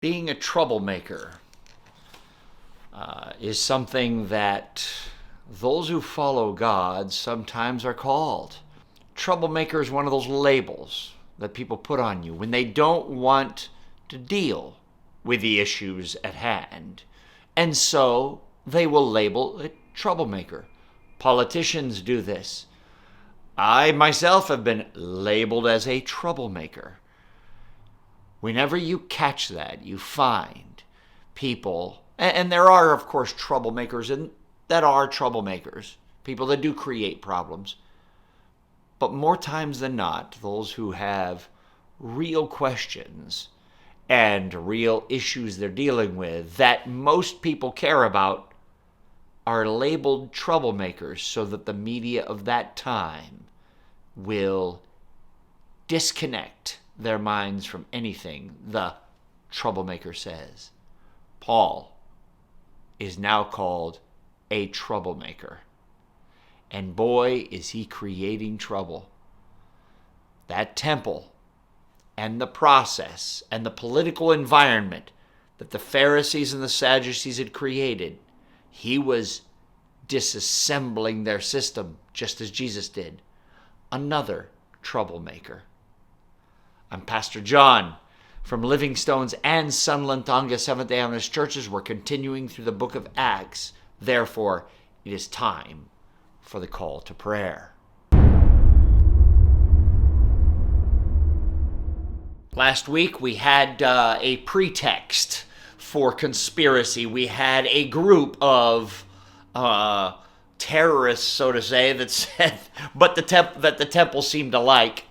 Being a troublemaker is something that those who follow God sometimes are called. Troublemaker is one of those labels that people put on you when they don't want to deal with the issues at hand. And so they will label it troublemaker. Politicians do this. I myself have been labeled as a troublemaker. Whenever you catch that, you find people, and there are, of course, troublemakers, and that are troublemakers, people that do create problems. But more times than not, those who have real questions and real issues they're dealing with that most people care about are labeled troublemakers so that the media of that time will disconnect their minds from anything the troublemaker says. Paul is now called a troublemaker. And boy, is he creating trouble. That temple and the process and the political environment that the Pharisees and the Sadducees had created, he was disassembling their system just as Jesus did. Another troublemaker. I'm Pastor John from Livingstone's and Sunland Seventh-day Adventist Churches. We're continuing through the book of Acts. Therefore, it is time for the call to prayer. Last week, we had a pretext for conspiracy. We had a group of terrorists, so to say, that said, but that the temple seemed to like.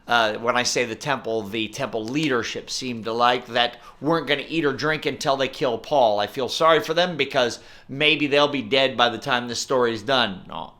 When I say the temple leadership seemed to like, that weren't going to eat or drink until they kill Paul. I feel sorry for them because maybe they'll be dead by the time this story is done. No.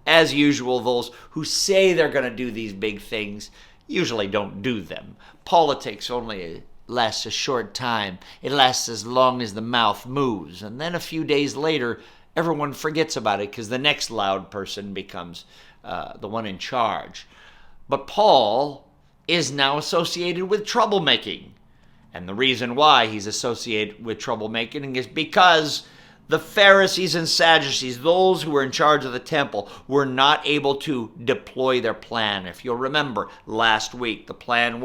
As usual, those who say they're going to do these big things usually don't do them. Politics only lasts a short time. It lasts as long as the mouth moves. And then a few days later, everyone forgets about it because the next loud person becomes the one in charge. But Paul is now associated with troublemaking. And the reason why he's associated with troublemaking is because the Pharisees and Sadducees, those who were in charge of the temple, were not able to deploy their plan. If you'll remember last week, the plan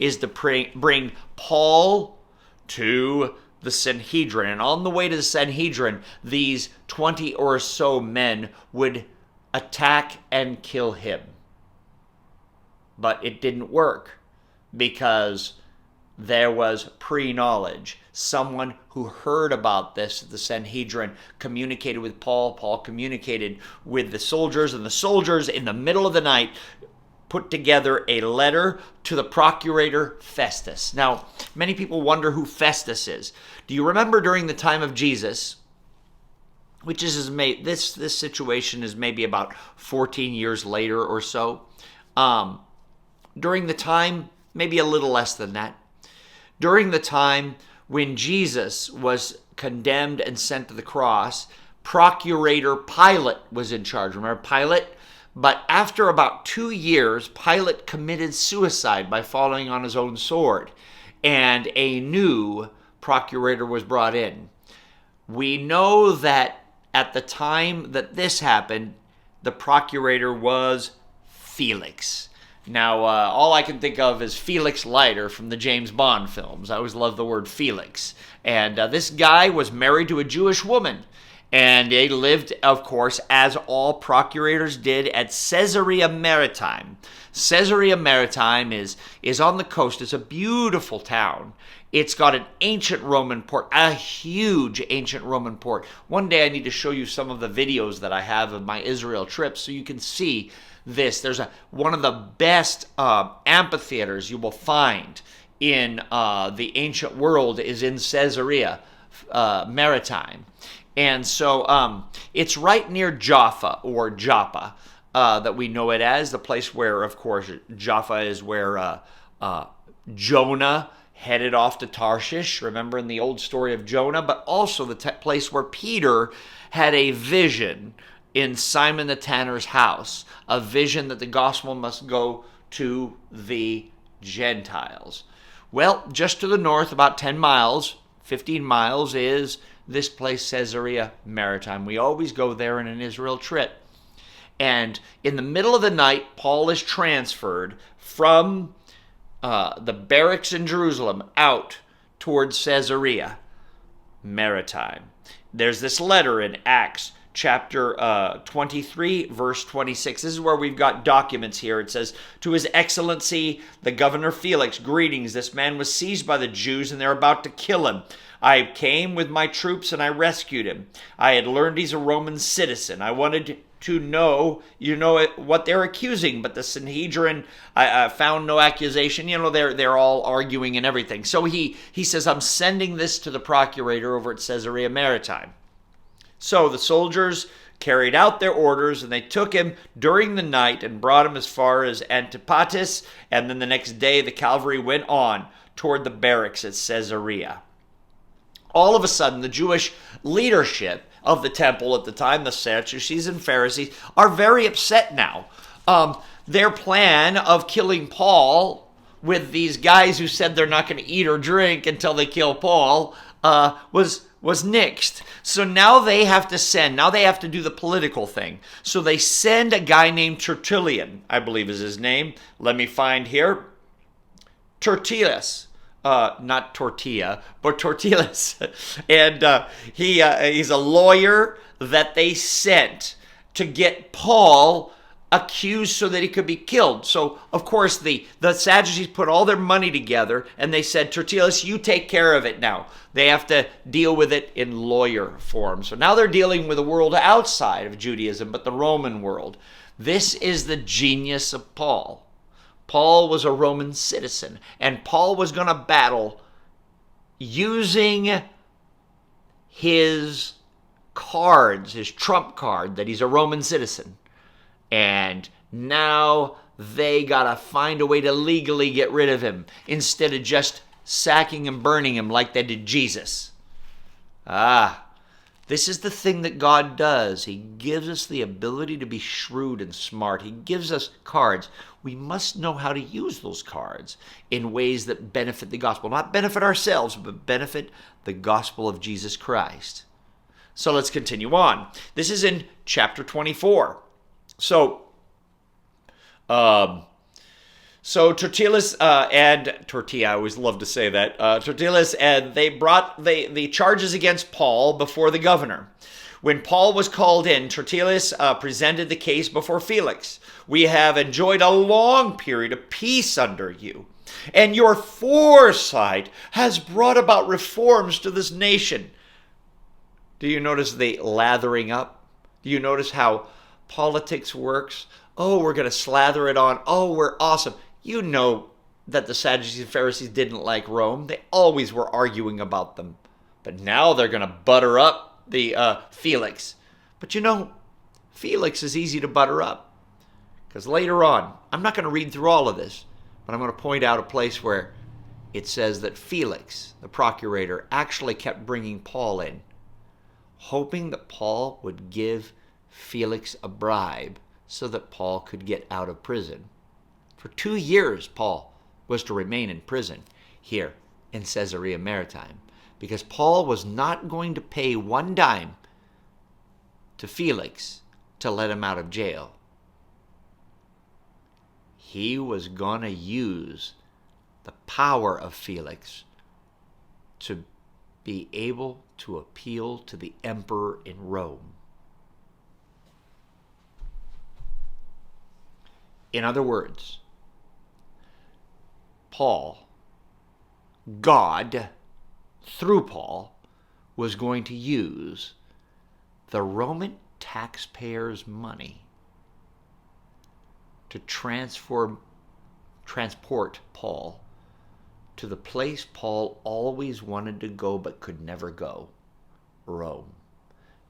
is to bring Paul to the Sanhedrin. And on the way to the Sanhedrin, these 20 or so men would attack and kill him. But it didn't work because there was pre-knowledge. Someone who heard about this at the Sanhedrin communicated with Paul. Paul communicated with the soldiers, and the soldiers in the middle of the night put together a letter to the procurator Festus. Now, many people wonder who Festus is. Do you remember during the time of Jesus, which is this situation is maybe about 14 years later or so, during the time, maybe a little less than that, during the time when Jesus was condemned and sent to the cross, Procurator Pilate was in charge. Remember Pilate? But after about 2 years, Pilate committed suicide by falling on his own sword, and a new procurator was brought in. We know that at the time that this happened, the procurator was Felix. Now, all I can think of is Felix Leiter from the James Bond films. I always love the word Felix. And this guy was married to a Jewish woman. And they lived, of course, as all procurators did, at Caesarea Maritime. Caesarea Maritime is on the coast. It's a beautiful town. It's got an ancient Roman port, a huge ancient Roman port. One day I need to show you some of the videos that I have of my Israel trips so you can see this. There's one of the best amphitheaters you will find in the ancient world is in Caesarea Maritime. And so it's right near Jaffa or Joppa that we know it as, the place where, of course, Jaffa is where Jonah headed off to Tarshish, remember in the old story of Jonah, but also the place where Peter had a vision in Simon the Tanner's house, a vision that the gospel must go to the Gentiles. Well, just to the north, about 10 miles, 15 miles, is this place, Caesarea Maritime. We always go there in an Israel trip. And in the middle of the night, Paul is transferred from the barracks in Jerusalem out towards Caesarea Maritime. There's this letter in Acts chapter 23, verse 26. This is where we've got documents here. It says, "To His Excellency, the Governor Felix, greetings. This man was seized by the Jews, and they're about to kill him. I came with my troops, and I rescued him. I had learned he's a Roman citizen. I wanted to know, what they're accusing, but the Sanhedrin found no accusation." They're all arguing and everything. So he says, "I'm sending this to the procurator over at Caesarea Maritime." So the soldiers carried out their orders, and they took him during the night and brought him as far as Antipatis, and then the next day the cavalry went on toward the barracks at Caesarea. All of a sudden, the Jewish leadership of the temple at the time, the Sadducees and Pharisees, are very upset now. Their plan of killing Paul with these guys who said they're not going to eat or drink until they kill Paul was nixed. So now they have to do the political thing. So they send a guy named Tertullian, I believe is his name. Let me find here. Tertullus. Not tortilla, but Tertullus. And he's a lawyer that they sent to get Paul accused so that he could be killed. So, of course, the Sadducees put all their money together, and they said, "Tertullus, you take care of it now." They have to deal with it in lawyer form. So now they're dealing with a world outside of Judaism, but the Roman world. This is the genius of Paul. Paul was a Roman citizen, and Paul was going to battle using his cards, his trump card, that he's a Roman citizen. And now they got to find a way to legally get rid of him instead of just sacking and burning him like they did Jesus. This is the thing that God does. He gives us the ability to be shrewd and smart. He gives us cards. We must know how to use those cards in ways that benefit the gospel. Not benefit ourselves, but benefit the gospel of Jesus Christ. So let's continue on. This is in chapter 24. So Tertullus and Tortilla, I always love to say that, Tertullus, and they brought the charges against Paul before the governor. When Paul was called in, Tertullus presented the case before Felix. "We have enjoyed a long period of peace under you, and your foresight has brought about reforms to this nation." Do you notice the lathering up? Do you notice how politics works? Oh, we're going to slather it on. Oh, we're awesome. You know that the Sadducees and Pharisees didn't like Rome. They always were arguing about them. But now they're going to butter up the Felix. But Felix is easy to butter up. Because later on, I'm not going to read through all of this, but I'm going to point out a place where it says that Felix, the procurator, actually kept bringing Paul in, hoping that Paul would give Felix a bribe so that Paul could get out of prison. For 2 years, Paul was to remain in prison here in Caesarea Maritime because Paul was not going to pay one dime to Felix to let him out of jail. He was going to use the power of Felix to be able to appeal to the emperor in Rome. In other words, Paul, God, through Paul, was going to use the Roman taxpayers' money to transport Paul to the place Paul always wanted to go but could never go, Rome.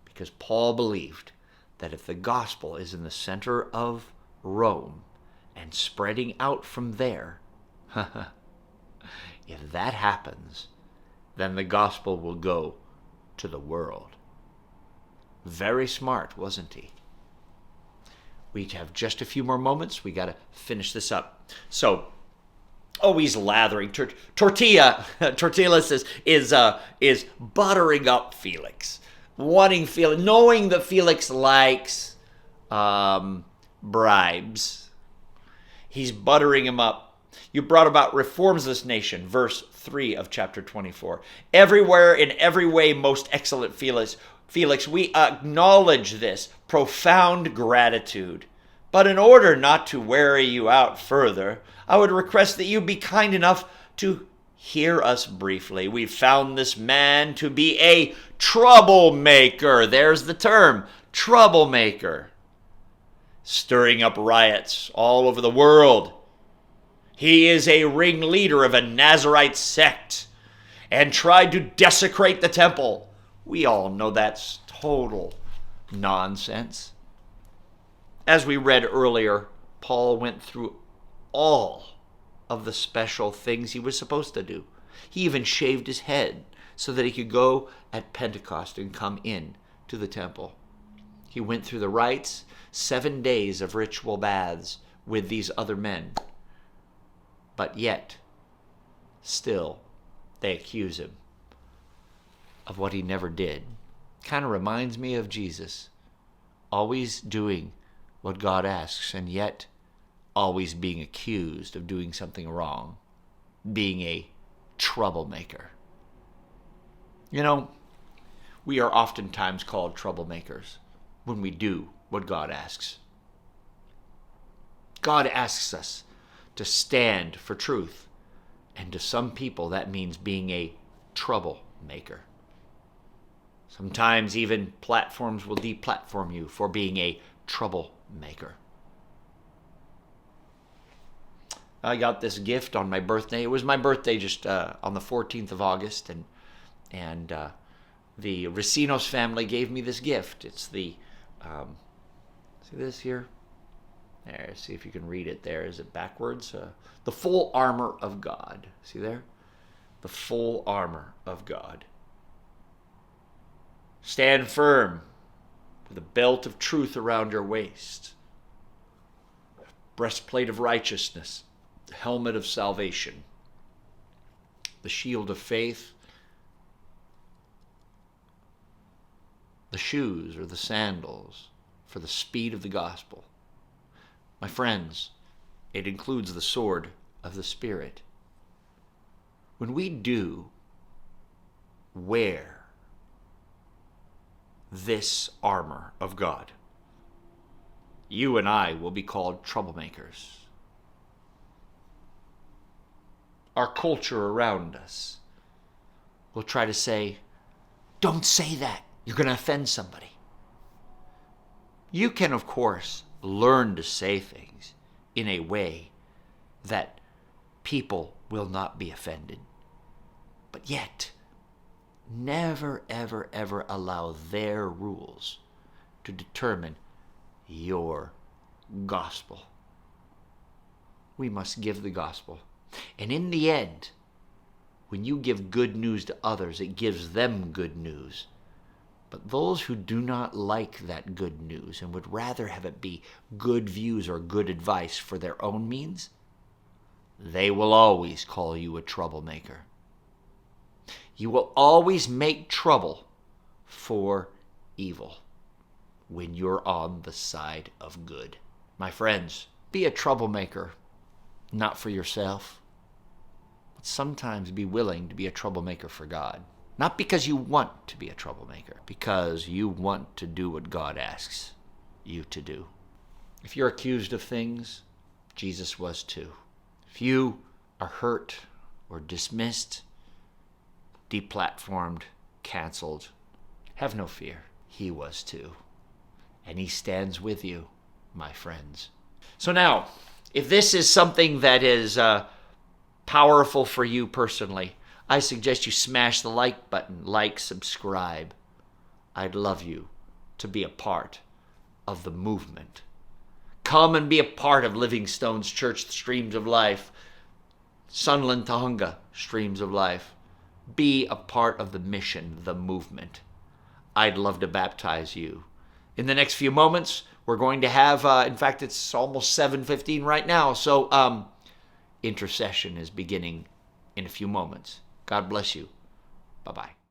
Because Paul believed that if the gospel is in the center of Rome and spreading out from there, if that happens, then the gospel will go to the world. Very smart, wasn't he? We have just a few more moments. We got to finish this up. So, Always lathering. Tortilla says, is buttering up Felix. Wanting Felix, knowing that Felix likes bribes. He's buttering him up. You brought about reforms of this nation, verse 3 of chapter 24. Everywhere, in every way, most excellent Felix, we acknowledge this profound gratitude. But in order not to weary you out further, I would request that you be kind enough to hear us briefly. We've found this man to be a troublemaker. There's the term, troublemaker. Stirring up riots all over the world. He is a ringleader of a Nazarite sect and tried to desecrate the temple. We all know that's total nonsense. As we read earlier, Paul went through all of the special things he was supposed to do. He even shaved his head so that he could go at Pentecost and come in to the temple. He went through the rites, 7 days of ritual baths with these other men. But yet, still, they accuse him of what he never did. Kind of reminds me of Jesus, always doing what God asks, and yet always being accused of doing something wrong, being a troublemaker. You know, we are oftentimes called troublemakers when we do what God asks. God asks us to stand for truth, and to some people that means being a troublemaker. Sometimes even platforms will deplatform you for being a troublemaker. I got this gift on my birthday. It was my birthday just on the 14th of August, and the Racinos family gave me this gift. It's the, see this here? There, see if you can read it there. Is it backwards? The full armor of God. See there? The full armor of God. Stand firm with a belt of truth around your waist, breastplate of righteousness, the helmet of salvation, the shield of faith, the shoes or the sandals for the speed of the gospel. My friends, it includes the sword of the Spirit. When we do wear this armor of God, you and I will be called troublemakers. Our culture around us will try to say, don't say that. You're going to offend somebody. You can, of course, learn to say things in a way that people will not be offended. But yet, never, ever, ever allow their rules to determine your gospel. We must give the gospel. And in the end, when you give good news to others, it gives them good news. But those who do not like that good news and would rather have it be good views or good advice for their own means, they will always call you a troublemaker. You will always make trouble for evil when you're on the side of good. My friends, be a troublemaker, not for yourself, but sometimes be willing to be a troublemaker for God. Not because you want to be a troublemaker, because you want to do what God asks you to do. If you're accused of things, Jesus was too. If you are hurt or dismissed, deplatformed, canceled, have no fear. He was too. And he stands with you, my friends. So now, if this is something that is powerful for you personally, I suggest you smash the like button, like, subscribe. I'd love you to be a part of the movement. Come and be a part of Living Stones Church Streams of Life, Sunland, Tujunga Streams of Life. Be a part of the mission, the movement. I'd love to baptize you. In the next few moments, we're going to have, in fact, it's almost 7:15 right now, so intercession is beginning in a few moments. God bless you. Bye-bye.